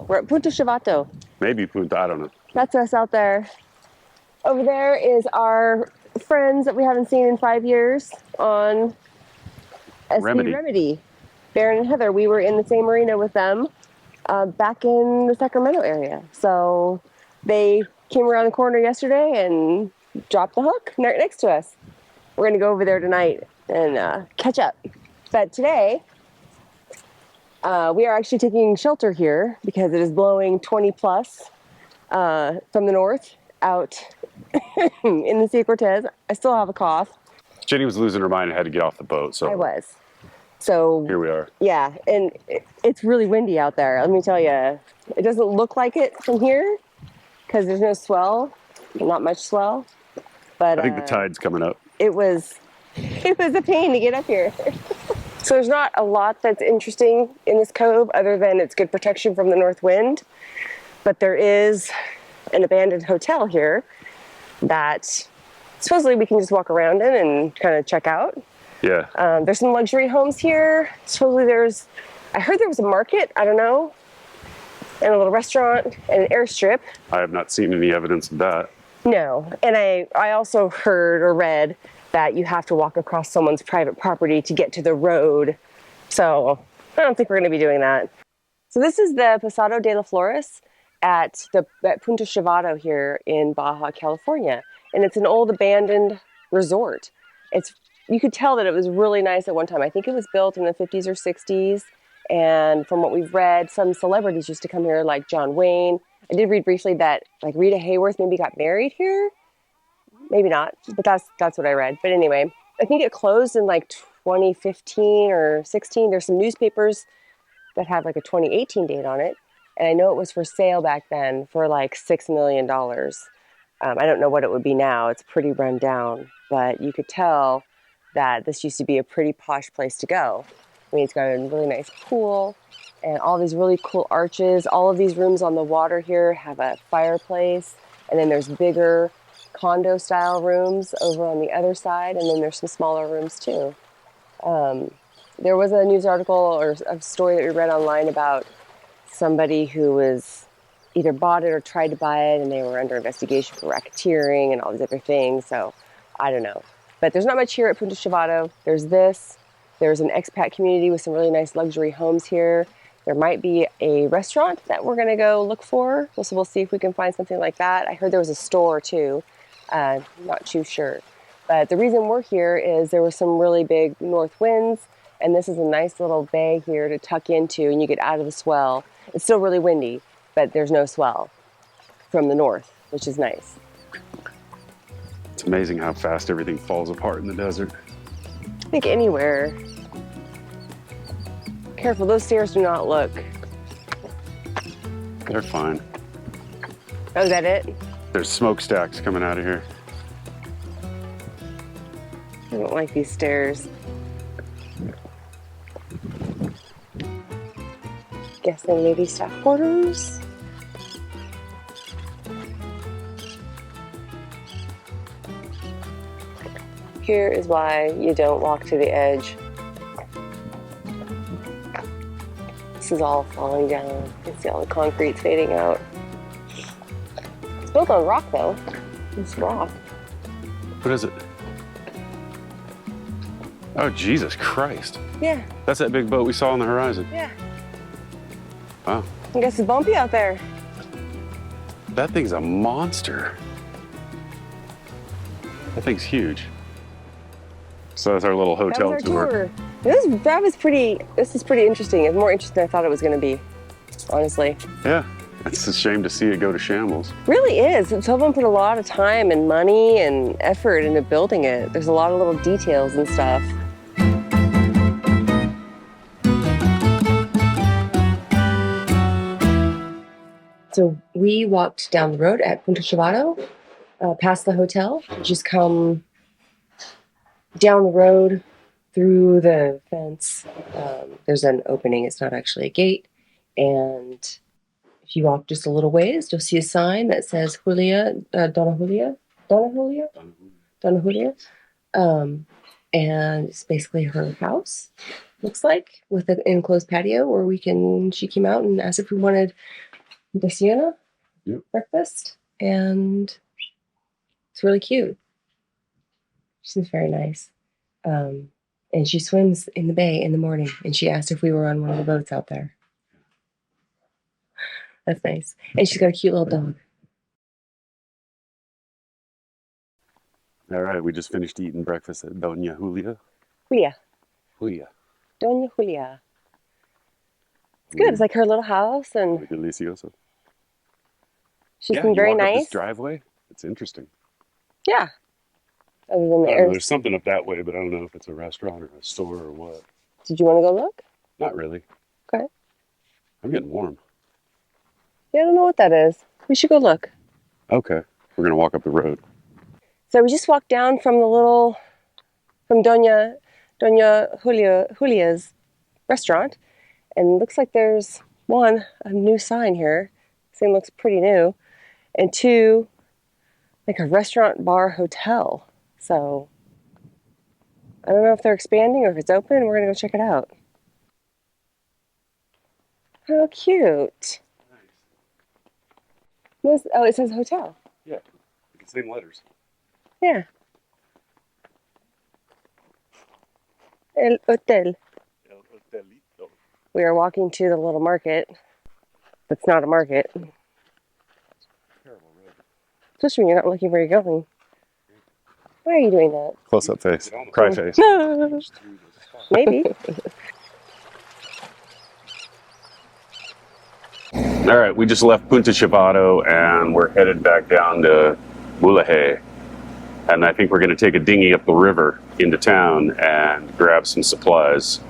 We're at Punta Chivato. Maybe Punta, I don't know. That's us out there. Over there is our friends that we haven't seen in 5 years on SB Remedy. Baron and Heather. We were in the same arena with them back in the Sacramento area. So they came around the corner yesterday and dropped the hook right next to us. We're going to go over there tonight and catch up. But today, we are actually taking shelter here because it is blowing 20 plus from the north out in the Sea Cortez. I still have a cough. Jenny was losing her mind and had to get off the boat. So I was. So here we are. Yeah, and it's really windy out there. Let me tell you, it doesn't look like it from here because there's no swell, not much swell. But I think the tide's coming up. It was a pain to get up here. So there's not a lot that's interesting in this cove other than it's good protection from the north wind. But there is an abandoned hotel here that supposedly we can just walk around in and kind of check out. Yeah. There's some luxury homes here. Supposedly I heard there was a market, I don't know, and a little restaurant and an airstrip. I have not seen any evidence of that. No. And I also heard or read that you have to walk across someone's private property to get to the road. So I don't think we're going to be doing that. So this is the Posada de las Flores at Punta Chivato here in Baja, California. And it's an old abandoned resort. You could tell that it was really nice at one time. I think it was built in the 50s or 60s. And from what we've read, some celebrities used to come here like John Wayne. I did read briefly that like Rita Hayworth maybe got married here. Maybe not, but that's what I read. But anyway, I think it closed in like 2015 or 16. There's some newspapers that have like a 2018 date on it. And I know it was for sale back then for like $6 million. I don't know what it would be now. It's pretty run down, but you could tell that this used to be a pretty posh place to go. I mean, it's got a really nice pool and all these really cool arches. All of these rooms on the water here have a fireplace. And then there's bigger condo style rooms over on the other side. And then there's some smaller rooms too. There was a news article or a story that we read online about somebody who was either bought it or tried to buy it, and they were under investigation for racketeering and all these other things. So I don't know. But there's not much here at Punta Chivato. There's an expat community with some really nice luxury homes here. There might be a restaurant that we're going to go look for. So we'll see if we can find something like that. I heard there was a store too. Not too sure. But the reason we're here is there were some really big north winds, and this is a nice little bay here to tuck into, and you get out of the swell. It's still really windy, but there's no swell from the north, which is nice. It's amazing how fast everything falls apart in the desert. I think anywhere. Careful, those stairs do not look. They're fine. Oh, is that it? There's smokestacks coming out of here. I don't like these stairs. Guessing maybe staff quarters. Here is why you don't walk to the edge. This is all falling down. You can see all the concrete fading out. It's built on rock though. It's rock. What is it? Oh, Jesus Christ. Yeah. That's that big boat we saw on the horizon. Yeah. Wow. I guess it's bumpy out there. That thing's a monster. That thing's huge. So that's our little hotel tour. This is pretty interesting. It's more interesting than I thought it was going to be, honestly. Yeah. It's a shame to see it go to shambles. Really is. Someone put a lot of time and money and effort into building it. There's a lot of little details and stuff. So we walked down the road at Punta Chivato, past the hotel. Just come down the road through the fence. There's an opening. It's not actually a gate. And if you walk just a little ways, you'll see a sign that says Donna Julia. And it's basically her house, looks like, with an enclosed patio where she came out and asked if we wanted desayuno, Yep. breakfast, and it's really cute. She seems very nice. And she swims in the bay in the morning, and she asked if we were on one of the boats out there. That's nice. And she's got a cute little dog. All right, we just finished eating breakfast at Doña Julia. Julia. Julia. Doña Julia. It's good. It's like her little house, and Muy delicioso. she's Yeah, been you very walk up nice. this driveway. It's interesting. Yeah. Other than I don't know, the there's something up that way, but I don't know if it's a restaurant or a store or what. Did you want to go look? Not really. Okay. I'm getting warm. Yeah, I don't know what that is. We should go look. Okay. We're going to walk up the road. So we just walked down from Doña Julia's restaurant, and it looks like there's one, a new sign here. This thing looks pretty new. And two, like a restaurant, bar, hotel. So I don't know if they're expanding or if it's open. We're going to go check it out. How cute. Oh, it says hotel. Yeah. Same letters. Yeah. El Hotel. El Hotelito. We are walking to the little market. That's not a market. Terrible road. Especially when you're not looking where you're going. Why are you doing that? Close up face. Cry face. No. Maybe. All right, we just left Punta Chivato and we're headed back down to Mulege. And I think we're going to take a dinghy up the river into town and grab some supplies.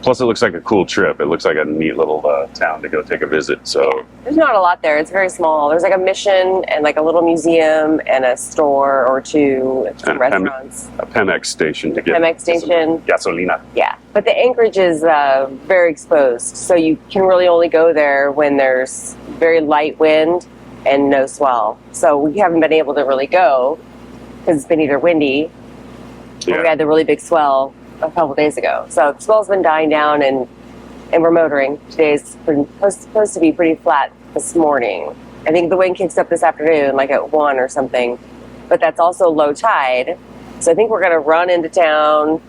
Plus, it looks like a cool trip. It looks like a neat little town to go take a visit. So There's not a lot there. It's very small. There's like a mission and like a little museum and a store or two, And a restaurants. a Pemex station to get Pemex station. some gasolina. Yeah, but the anchorage is very exposed, so you can really only go there when there's very light wind and no swell. So we haven't been able to really go because it's been either windy or we had the really big swell a couple days ago. So the swell's been dying down and we're motoring. Today's supposed to be pretty flat this morning. I think the wind kicks up this afternoon, like at 1 or something, but that's also low tide. So I think we're going to run into town,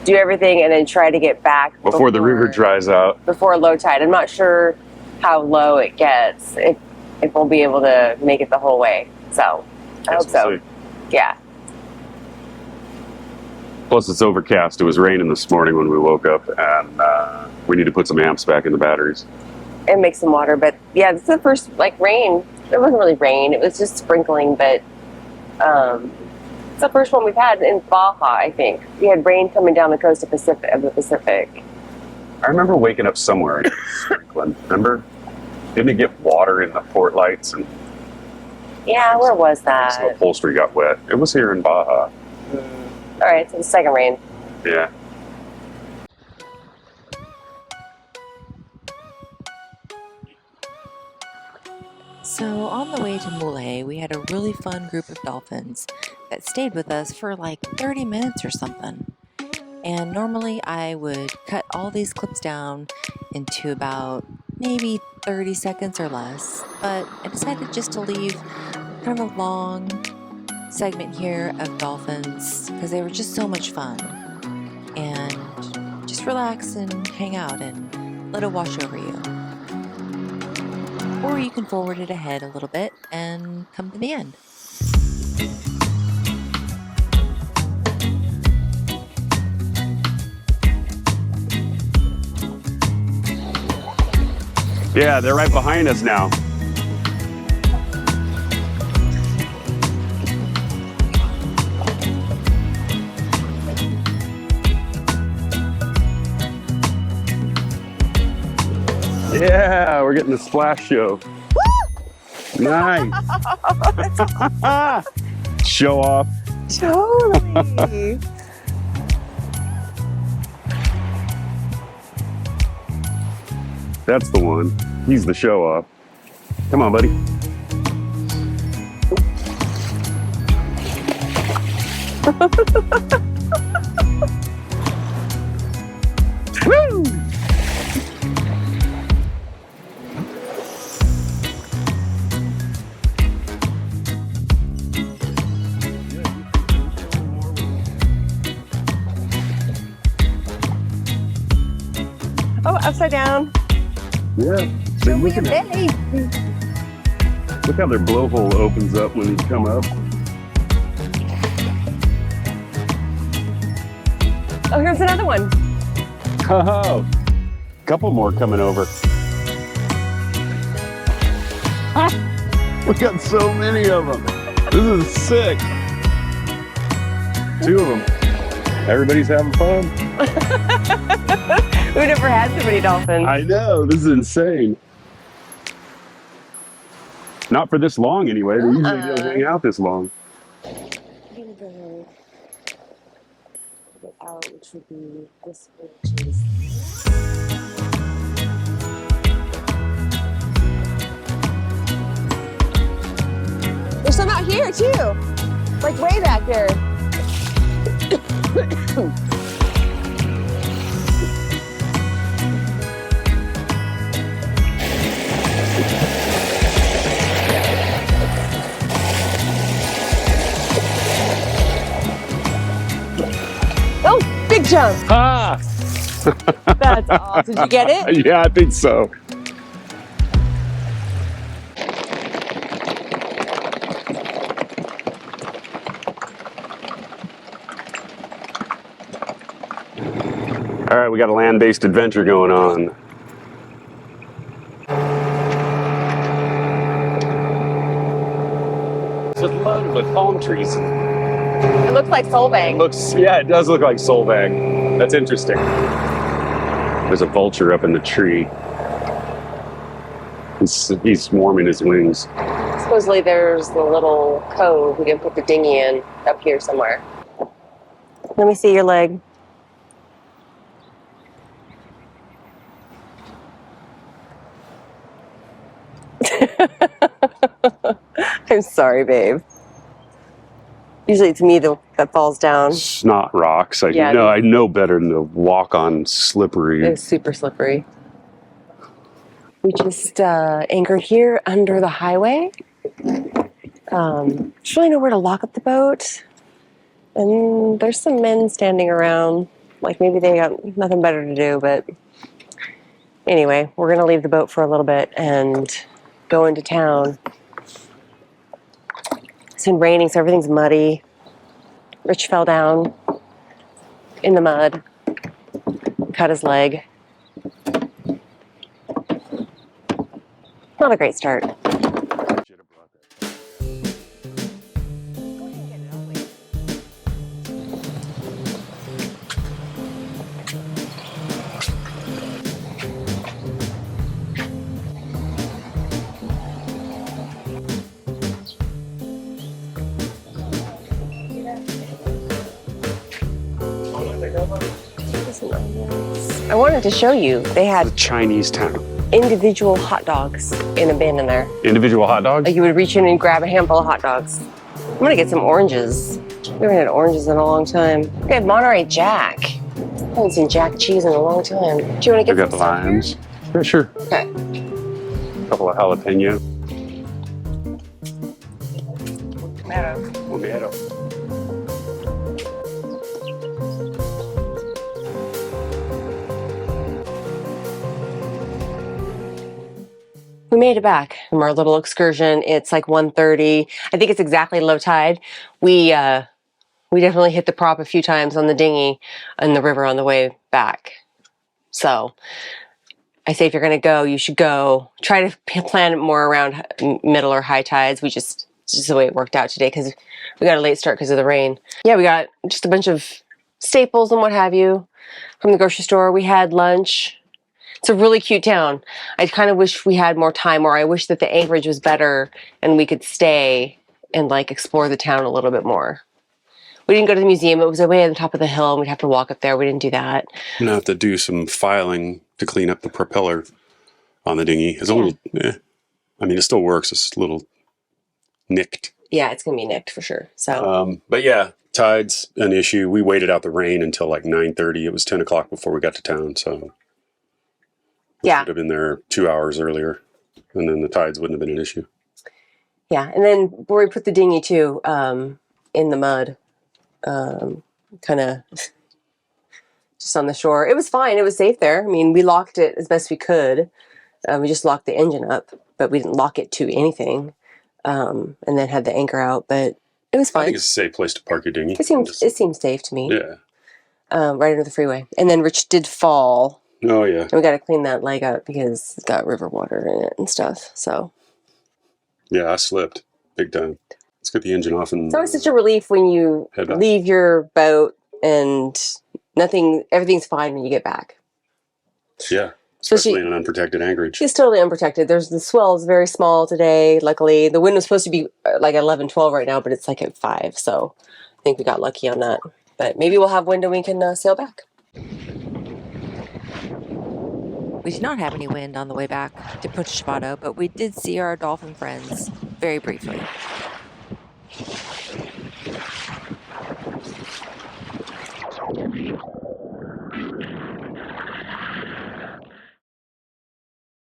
do everything, and then try to get back Before the river dries out. Before low tide. I'm not sure how low it gets, if we'll be able to make it the whole way. So I hope so. See. Yeah. Plus, it's overcast. It was raining this morning when we woke up, and we need to put some amps back in the batteries. And make some water. But yeah, this is the first rain. It wasn't really rain. It was just sprinkling, but it's the first one we've had in Baja, I think. We had rain coming down the coast of the Pacific. I remember waking up somewhere and it was sprinkling. Remember? Didn't it get water in the port lights? And Yeah, where was some that? upholstery got wet. It was here in Baja. All right, so the second rain. Yeah. So on the way to Mulege, we had a really fun group of dolphins that stayed with us for like 30 minutes or something. And normally I would cut all these clips down into about maybe 30 seconds or less, but I decided just to leave kind of a long segment here of dolphins because they were just so much fun. And just relax and hang out and let it wash over you. Or you can forward it ahead a little bit and come to the end. Yeah, they're right behind us now. Yeah, we're getting the splash show. Woo! Nice. Show off. Totally. That's the one. He's the show off. Come on, buddy. Woo! upside down. Yeah. Show me your belly. Look how their blowhole opens up when you come up. Oh, here's another one. Oh, couple more coming over. We got so many of them. This is sick. 2 of them. Everybody's having fun. Who never had so many dolphins? I know, this is insane. Not for this long anyway. They usually don't hang out this long. I'm gonna go out, which would be this way, which is... There's some out here too, like way back there. Oh, big jump. Ah! That's awesome. Did you get it? Yeah, I think so. All right, we got a land-based adventure going on. It's just loaded with palm trees. It looks like Solvang. Yeah, it does look like Solvang. That's interesting. There's a vulture up in the tree. He's warming his wings. Supposedly there's the little cove we can put the dinghy in up here somewhere. Let me see your leg. I'm sorry, babe. Usually it's me that falls down. It's not rocks. I Yeah. know better than to walk on slippery. It's super slippery. We just anchored here under the highway. There's really nowhere to lock up the boat. And there's some men standing around. Like maybe they got nothing better to do, but anyway, we're gonna leave the boat for a little bit and go into town. It's been raining, so everything's muddy. Rich fell down in the mud, cut his leg. Not a great start. I wanted to show you. They It's had a Chinese town. individual hot dogs in a bin in there. Individual hot dogs? Like you would reach in and grab a handful of hot dogs. I'm gonna get some oranges. We haven't had oranges in a long time. We had Monterey Jack. I haven't seen Jack cheese in a long time. Do you want to We get got some limes. Yeah, sure. Okay. A couple of jalapeno. Tomato. We made it back from our little excursion. It's like 1:30. I think it's exactly low tide. We definitely hit the prop a few times on the dinghy in the river on the way back. So I say if you're going to go, you should go. Try to plan it more around middle or high tides. It's just the way it worked out today because we got a late start because of the rain. Yeah, we got just a bunch of staples and what have you from the grocery store. We had lunch. It's a really cute town. I kind of wish we had more time, or I wish that the anchorage was better and we could stay and like explore the town a little bit more. We didn't go to the museum. It was way on the top of the hill and we'd have to walk up there. We didn't do that. I'm gonna have to do some filing to clean up the propeller on the dinghy. It's a little, I mean, it still works. It's a little nicked. Yeah, it's going to be nicked for sure. So, But yeah, tide's an issue. We waited out the rain until like 9:30. It was 10 o'clock before we got to town. So yeah. should have been there 2 hours earlier, and then the tides wouldn't have been an issue. Yeah, and then where we put the dinghy too, in the mud, kind of just on the shore. It was fine. It was safe there. I mean, we locked it as best we could. We just locked the engine up, but we didn't lock it to anything. And then had the anchor out, but it was fine. I think it's a safe place to park your dinghy. It seems safe to me. Yeah. Right under the freeway. And then Rich did fall. Oh, yeah. And we got to clean that leg up because it's got river water in it and stuff. So. Yeah, I slipped big time. Let's get the engine off. And It's always such a relief when you leave your boat and everything's fine when you get back. Yeah, especially in an unprotected anchorage. It's totally unprotected. The swell is very small today, luckily. The wind was supposed to be like 11, 12 right now, but it's like at 5. So I think we got lucky on that. But maybe we'll have wind and we can sail back. We did not have any wind on the way back to Punta Chivato, but we did see our dolphin friends very briefly.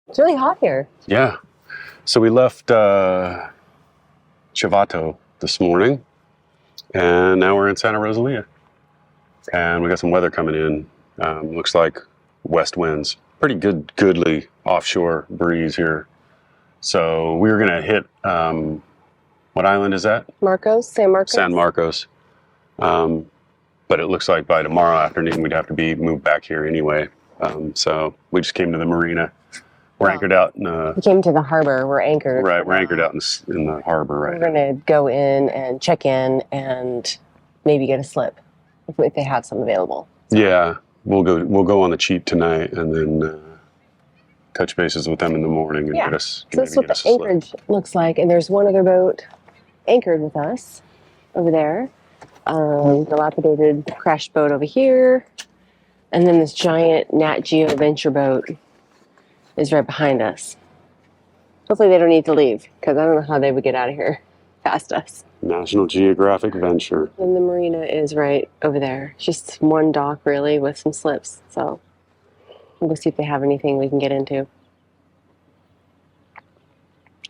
It's really hot here. Yeah. So we left Chivato this morning, and now we're in Santa Rosalia. And we got some weather coming in. Looks like west winds. Pretty goodly offshore breeze here. So we were going to hit, what island is that? San Marcos. San Marcos. But it looks like by tomorrow afternoon we'd have to be moved back here anyway. So we just came to the marina. We're anchored out in we came to the harbor. We're anchored. Right, we're anchored out in the harbor right now. We're going to go in and check in and maybe get a slip if they have some available. So. Yeah, we'll go on the cheap tonight and then touch bases with them in the morning and get us. So that's what the anchorage looks like. And there's one other boat anchored with us over there. Dilapidated crashed boat over here. And then this giant Nat Geo Venture boat is right behind us. Hopefully they don't need to leave because I don't know how they would get out of here past us. National Geographic Venture. And the marina is right over there. Just one dock really with some slips. So we'll go see if they have anything we can get into.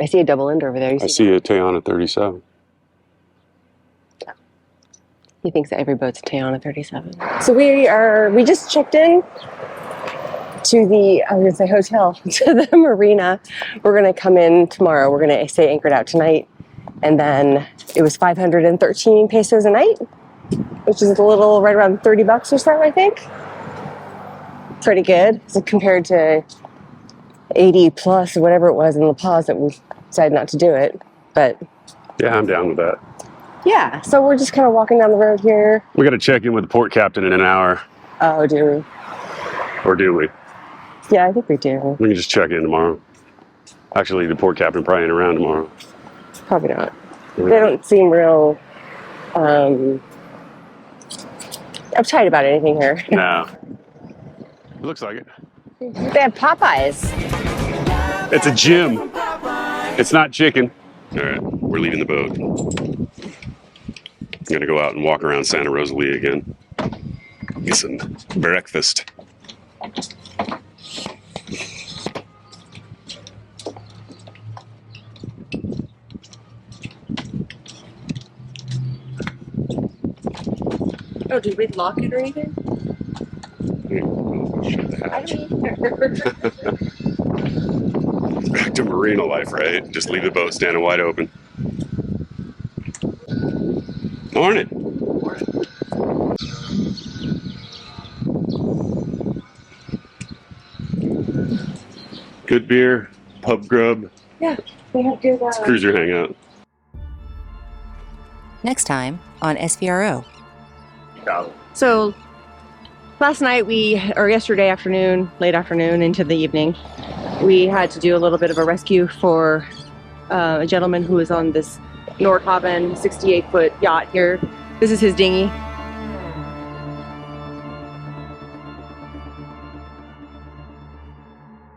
I see a double ender over there. I see a Tayana 37. He thinks that every boat's a Tayana 37. So we just checked in to the, I was going to say hotel, to the marina. We're going to come in tomorrow. We're going to stay anchored out tonight. And then it was 513 pesos a night, which is a little right around $30 or so, I think. Pretty good. So compared to 80 plus or whatever it was in La Paz that we decided not to do it. But yeah, I'm down with that. Yeah, so we're just kind of walking down the road here. We got to check in with the port captain in an hour. Oh, do we? Or do we? Yeah, I think we do. We can just check in tomorrow. Actually, the port captain probably ain't around tomorrow. Probably not. They don't seem real uptight about anything here. No. It looks like it. They have Popeyes. It's a gym. It's not chicken. All right, we're leaving the boat. I'm gonna go out and walk around Santa Rosalia again. Get some breakfast. Oh, did we lock it or anything? Shut the I hatch. don't either. It's back to marina life, right? Just leave the boat standing wide open. Morning. Good beer, pub grub. Yeah, we have good. It's cruiser hangout. Next time on SVRO. So last night yesterday afternoon, late afternoon into the evening, we had to do a little bit of a rescue for a gentleman who was on this Nordhaven 68-foot yacht here. This is his dinghy.